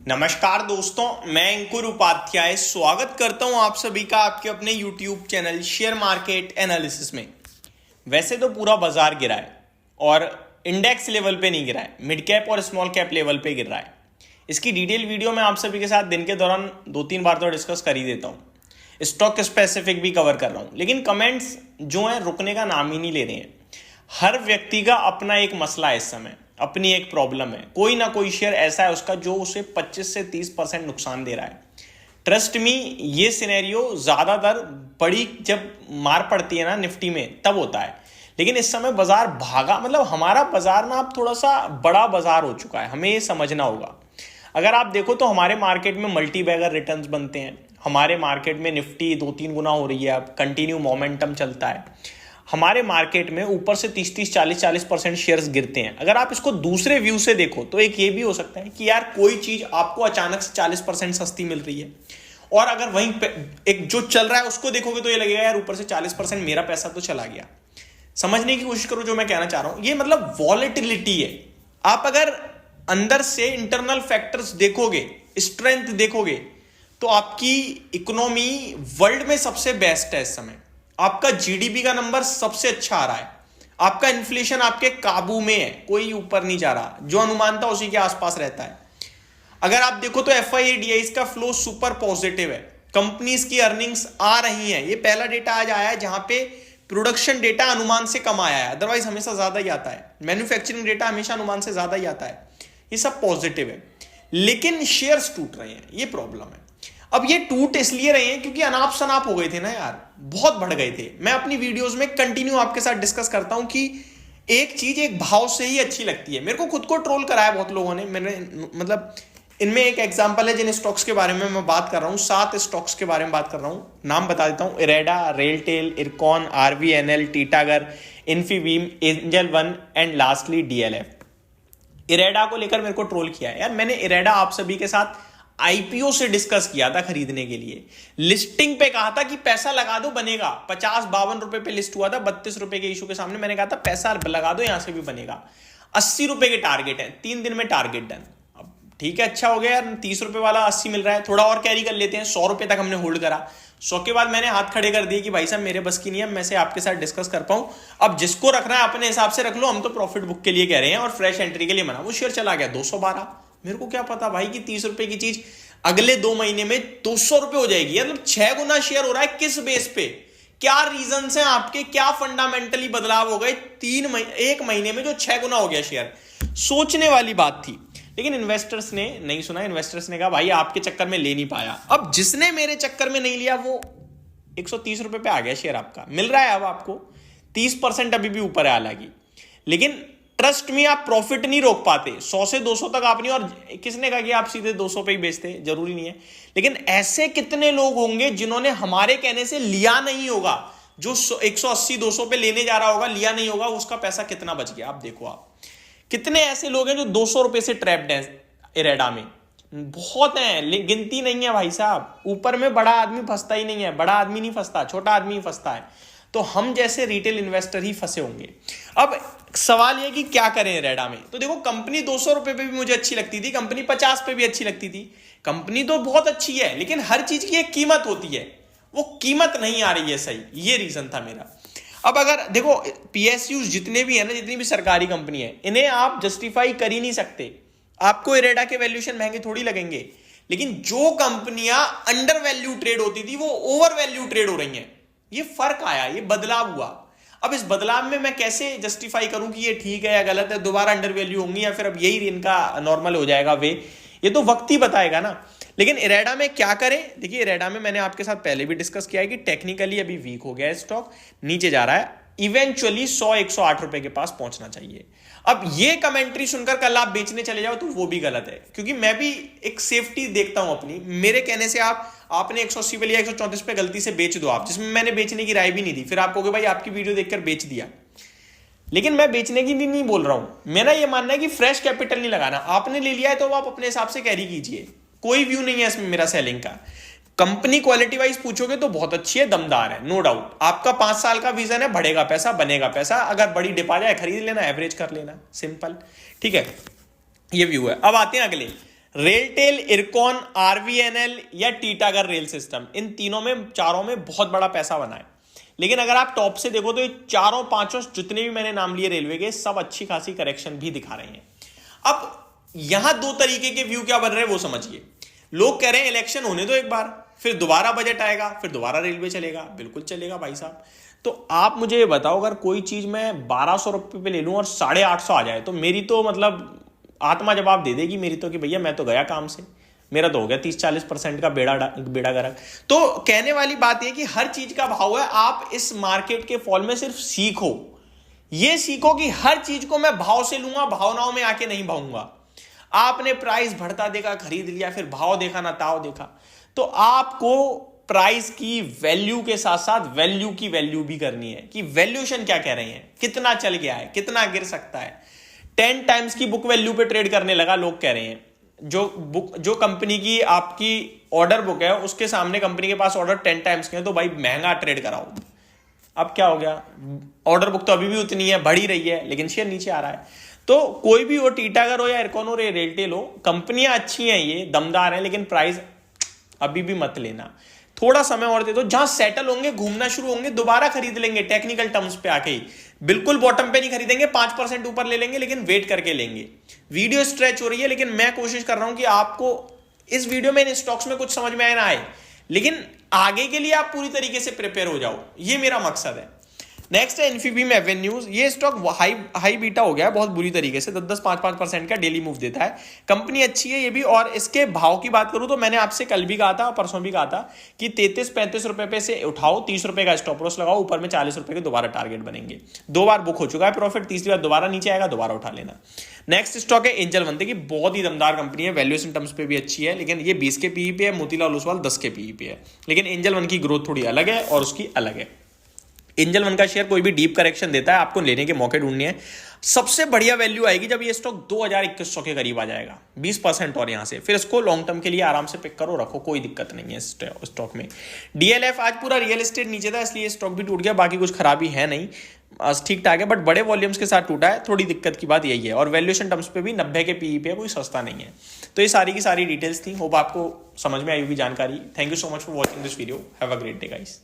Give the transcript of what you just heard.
नमस्कार दोस्तों, मैं अंकुर उपाध्याय स्वागत करता हूं आप सभी का आपके अपने YouTube channel share market analysis में। वैसे तो पूरा बाजार गिरा है और इंडेक्स लेवल पे नहीं गिरा है, मिड कैप और स्मॉल कैप लेवल पे गिर रहा है। इसकी डिटेल वीडियो मैं आप सभी के साथ दिन के दौरान 2-3 बार तो डिस्कस कर ही देता हूँ। स्टॉक स्पेसिफिक भी कवर कर रहा हूँ, लेकिन कमेंट्स जो है रुकने का नाम ही नहीं ले रहे हैं। हर व्यक्ति का अपना एक मसला है, इस समय अपनी एक प्रॉब्लम है। कोई ना कोई शेयर ऐसा है उसका जो उसे 25 से 30% नुकसान दे रहा है। ट्रस्ट मी, ये सिनेरियो ज्यादातर बड़ी जब मार पड़ती है ना निफ्टी में तब होता है, लेकिन इस समय बाजार भागा, मतलब हमारा बाजार ना अब थोड़ा सा बड़ा बाजार हो चुका है, हमें ये समझना होगा। अगर आप देखो तो हमारे मार्केट में मल्टी बैगर रिटर्न्स बनते हैं, हमारे मार्केट में निफ्टी 2-3 गुना हो रही है, अब कंटिन्यू मोमेंटम चलता है। हमारे मार्केट में ऊपर से 30-30, 40-40% शेयर्स गिरते हैं। अगर आप इसको दूसरे व्यू से देखो तो एक ये भी हो सकता है कि यार कोई चीज आपको अचानक से 40% सस्ती मिल रही है, और अगर वहीं पे एक जो चल रहा है उसको देखोगे तो ये लगेगा यार ऊपर से 40% मेरा पैसा तो चला गया। समझने की कोशिश करो जो मैं कहना चाह रहा हूं। ये मतलब वॉलेटिलिटी है। आप अगर अंदर से इंटरनल फैक्टर्स देखोगे, स्ट्रेंथ देखोगे, तो आपकी इकोनॉमी वर्ल्ड में सबसे बेस्ट है इस समय। आपका जीडीपी का नंबर सबसे अच्छा आ रहा है, आपका इन्फ्लेशन आपके काबू में है, कोई ऊपर नहीं जा रहा, जो अनुमान था उसी के आसपास रहता है। अगर आप देखो तो एफआईआईडीआई का फ्लो सुपर पॉजिटिव है, कंपनीज की अर्निंग्स आ रही हैं। ये पहला डेटा आज आया है जहां पे प्रोडक्शन डेटा अनुमान से कम आया है, अदरवाइज हमेशा ज्यादा ही आता है। मैन्युफैक्चरिंग डेटा हमेशा अनुमान से ज्यादा ही आता है। ये सब पॉजिटिव है, लेकिन शेयर्स टूट रहे हैं, ये प्रॉब्लम है। अब ये टूट इसलिए रहे हैं क्योंकि अनाप शनाप हो गए थे ना यार, बहुत बढ़ गए थे। मैं अपनी वीडियोस में कंटिन्यू आपके साथ डिस्कस करता हूं कि एक चीज एक भाव से ही अच्छी लगती है। मेरे को खुद को ट्रोल कराया बहुत लोगों ने। मैंने मतलब इनमें एक एग्जांपल है जिन स्टॉक्स के बारे में मैं बात कर रहा हूं, 7 स्टॉक्स के बारे में बात कर रहा हूं। नाम बता देता हूं: इरेडा, रेलटेल, इरकॉन, आरवीएनएल, टीटागर, इन्फीबीम, एंजल वन एंड लास्टली डीएलएफ। इरेडा को लेकर मेरे को ट्रोल किया है यार। मैंने इरेडा आप सभी के साथ आईपीओ से डिस्कस किया था खरीदने के लिए। लिस्टिंग पे कहा था कि पैसा लगा दो बनेगा। 50-52 रुपए पे लिस्ट हुआ था, 32 रुपए के इशू के सामने मैंने कहा था पैसा लगा दो, यहां से भी बनेगा। 80 रुपए के टारगेट है, 3 दिन में टारगेट डन। अब ठीक है, अच्छा हो गया यार, 30 रुपए वाला 80 मिल रहा है, थोड़ा और कैरी कर लेते हैं। 100 रुपए तक हमने होल्ड करा। 100 के बाद मैंने हाथ खड़े कर दिए कि भाई साहब मेरे बस की नहीं है, मैं से आपके साथ डिस्कस कर पाऊं। अब जिसको रखना है अपने हिसाब से रख लो, हम तो प्रॉफिट बुक के लिए कह रहे हैं और फ्रेश एंट्री के लिए मना। वो शेयर चला गया 212। मेरे को क्या पता भाई कि 30 रुपए की चीज अगले 2 महीने में 200 रुपए हो जाएगी। मतलब 6 गुना शेयर हो रहा है। किस बेस पे? क्या रीजन हैं आपके? क्या फंडामेंटली बदलाव हो गए 1 महीने में जो 6 गुना हो गया शेयर? सोचने वाली बात थी, लेकिन इन्वेस्टर्स ने नहीं सुना। इन्वेस्टर्स ने कहा भाई आपके चक्कर में ले नहीं पाया। अब जिसने मेरे चक्कर में नहीं लिया वो 130 रुपए पे आ गया शेयर, आपका मिल रहा है अब आपको 30%, अभी भी ऊपर है हालांकि। लेकिन ट्रस्ट में आप प्रॉफिट नहीं रोक पाते। 100 से 200 तक आप नहीं, और किसने कहा कि आप सीधे 200 पे ही बेचते? जरूरी नहीं है। लेकिन ऐसे कितने लोग होंगे जिन्होंने हमारे कहने से लिया नहीं होगा? जो 180-200 पे लेने जा रहा होगा, लिया नहीं होगा, उसका पैसा कितना बच गया? आप देखो, आप कितने ऐसे लोग हैं जो 200 रुपए से ट्रैप्ड हैं इरेडा में? बहुत हैं, गिनती नहीं है भाई साहब। ऊपर में बड़ा आदमी फंसता ही नहीं है, बड़ा आदमी नहीं फंसता, छोटा आदमी ही फंसता है। तो हम जैसे रिटेल इन्वेस्टर ही फंसे होंगे। अब सवाल यह कि क्या करें इरेडा में? तो देखो, कंपनी 200 रुपए पे भी मुझे अच्छी लगती थी, कंपनी 50 पे भी अच्छी लगती थी। कंपनी तो बहुत अच्छी है, लेकिन हर चीज की एक कीमत होती है, वो कीमत नहीं आ रही है सही। ये रीजन था मेरा। अब अगर देखो, पीएसयूज जितने भी है ना, जितनी भी सरकारी कंपनी है, इन्हें आप जस्टिफाई कर ही नहीं सकते। आपको इरेडा के वैल्यूएशन महंगे थोड़ी लगेंगे, लेकिन जो कंपनियां अंडर वैल्यू ट्रेड होती थी वो ओवर वैल्यू ट्रेड हो रही हैं। ये फर्क आया, ये बदलाव हुआ। अब इस बदलाव में मैं कैसे जस्टिफाई करूं कि ये ठीक है या गलत है? दोबारा अंडर वैल्यू होंगी या फिर अब यही इनका नॉर्मल हो जाएगा वे? ये तो वक्त ही बताएगा ना। लेकिन इरेडा में क्या करें? देखिए, इरेडा में मैंने आपके साथ पहले भी डिस्कस किया है कि टेक्निकली अभी वीक हो गया है स्टॉक, नीचे जा रहा है। इवेंचुअली 100-108 रुपए के पास पहुंचना चाहिए। अब ये कमेंट्री सुनकर कल आप बेचने चले जाओ तो वो भी गलत है, क्योंकि मैं भी एक सेफ्टी देखता हूं अपनी। मेरे कहने से आपने 180 पे लिया, 134 पे गलती से बेच दो आप, जिसमें मैंने बेचने की राय भी नहीं दी। फिर आप कहोगे भाई आपकी वीडियो देखकर बेच दिया, लेकिन मैं बेचने की नहीं बोल रहा हूं। मेरा ये मानना है कि फ्रेश कैपिटल नहीं लगाना। आपने ले लिया है तो आप अपने हिसाब से कैरी कीजिए, कोई व्यू नहीं है इसमें मेरा सेलिंग का। कंपनी क्वालिटी वाइज पूछोगे तो बहुत अच्छी है, दमदार है, नो डाउट। आपका 5 साल का विजन है, बढ़ेगा पैसा, बनेगा पैसा। अगर बड़ी डिप आ जाए खरीद लेना, एवरेज कर लेना, सिंपल, ठीक है। ये व्यू है। अब आते हैं अगले, रेलटेल, इरकॉन, आरवीएनएल या टीटागर रेल सिस्टम, इन तीनों में, चारों में बहुत बड़ा पैसा बना है। लेकिन अगर आप टॉप से देखो तो ये चारों पांचों जितने भी मैंने नाम लिए रेलवे के, सब अच्छी खासी करेक्शन भी दिखा रहे हैं। अब यहां दो तरीके के व्यू क्या बन रहे हैं वो समझिए। लोग कह रहे हैं इलेक्शन होने दो एक बार, फिर दोबारा बजट आएगा, फिर दोबारा रेलवे चलेगा। बिल्कुल चलेगा भाई साहब। तो आप मुझे ये बताओ, अगर कोई चीज मैं 1200 रुपये पे ले लूं और 850 आ जाए, तो मेरी तो मतलब आत्मा जवाब दे देगी मेरी तो कि भैया मैं तो गया काम से, मेरा तो हो गया 30-40% का बेड़ा गर्क। तो कहने वाली बात यह कि हर चीज का भाव है। आप इस मार्केट के फॉल में सिर्फ सीखो, ये सीखो कि हर चीज को मैं भाव से लूंगा, भावनाओं में आके नहीं भाऊंगा। आपने प्राइस बढ़ता देखा, खरीद लिया, फिर भाव देखा ना ताव देखा। तो आपको प्राइस की वैल्यू के साथ साथ वैल्यू की वैल्यू भी करनी है कि वैल्यूएशन क्या कह रहे हैं, कितना चल गया है, कितना गिर सकता है। 10 टाइम्स की बुक वैल्यू पे ट्रेड करने लगा, लोग कह रहे हैं। जो कंपनी की आपकी ऑर्डर बुक है, उसके सामने कंपनी के पास ऑर्डर 10 टाइम्स के हैं, तो भाई महंगा ट्रेड कराओ। अब क्या हो गया, ऑर्डर बुक तो अभी भी उतनी है, बढ़ ही रही है, लेकिन शेयर नीचे आ रहा है। तो कोई भी हो, टीटागर हो या इरकॉन हो या रेलटेल हो, कंपनियां अच्छी हैं, ये दमदार हैं, लेकिन प्राइस अभी भी मत लेना, थोड़ा समय और दे दो। जहां सेटल होंगे, घूमना शुरू होंगे, दोबारा खरीद लेंगे टेक्निकल टर्म्स पे आके ही। बिल्कुल बॉटम पे नहीं खरीदेंगे, 5% ऊपर ले लेंगे, लेकिन वेट करके लेंगे। वीडियो स्ट्रेच हो रही है, लेकिन मैं कोशिश कर रहा हूं कि आपको इस वीडियो में इन स्टॉक्स में कुछ समझ में आए ना आए, लेकिन आगे के लिए आप पूरी तरीके से प्रिपेयर हो जाओ, ये मेरा मकसद है। नेक्स्ट है इन्फीबीम एवेन्यूज। ये स्टॉक हाई बीटा हो गया बहुत बुरी तरीके से, 10-5% का डेली मूव देता है। कंपनी अच्छी है ये भी, और इसके भाव की बात करूं तो मैंने आपसे कल भी कहा था और परसों भी कहा था कि 33-35 रुपए पे से उठाओ, 30 रुपए का स्टॉप लॉस लगाओ, ऊपर में 40 रुपए के दोबारा टारगेट बनेंगे। 2 बार बुक हो चुका है प्रॉफिट, तीसरी बार दोबारा नीचे आएगा, दोबारा उठा लेना। नेक्स्ट स्टॉक है एंजल वन, की बहुत ही दमदार कंपनी है, वैल्यूएशन टर्म्स पे भी अच्छी है, लेकिन ये 20 के पीई पे है, मोतीलाल ओसवाल 10 के पीई पे है। लेकिन एंजल वन की ग्रोथ थोड़ी अलग है और उसकी अलग है। एंजल वन का शेयर कोई भी डीप करेक्शन देता है, आपको लेने के मौके ढूंढने हैं। सबसे बढ़िया वैल्यू आएगी जब ये स्टॉक 2100 के करीब आ जाएगा, 20% और यहां से, फिर इसको लॉन्ग टर्म के लिए आराम से पिक करो, रखो, कोई दिक्कत नहीं है स्टॉक में। डीएलएफ आज पूरा रियल एस्टेट नीचे था, इसलिए स्टॉक भी टूट गया, बाकी कुछ खराबी है नहीं, ठीक ठाक है, बट बड़े वॉल्यूम्स के साथ टूटा है। थोड़ी दिक्कत की बात यही है, और वैल्यूएशन टर्म्स पे भी 90 के पीई पे कोई सस्ता नहीं है। तो ये सारी की सारी डिटेल्स थी, होप आपको समझ में आई होगी जानकारी। Thank you so much for watching this video, have a great day guys.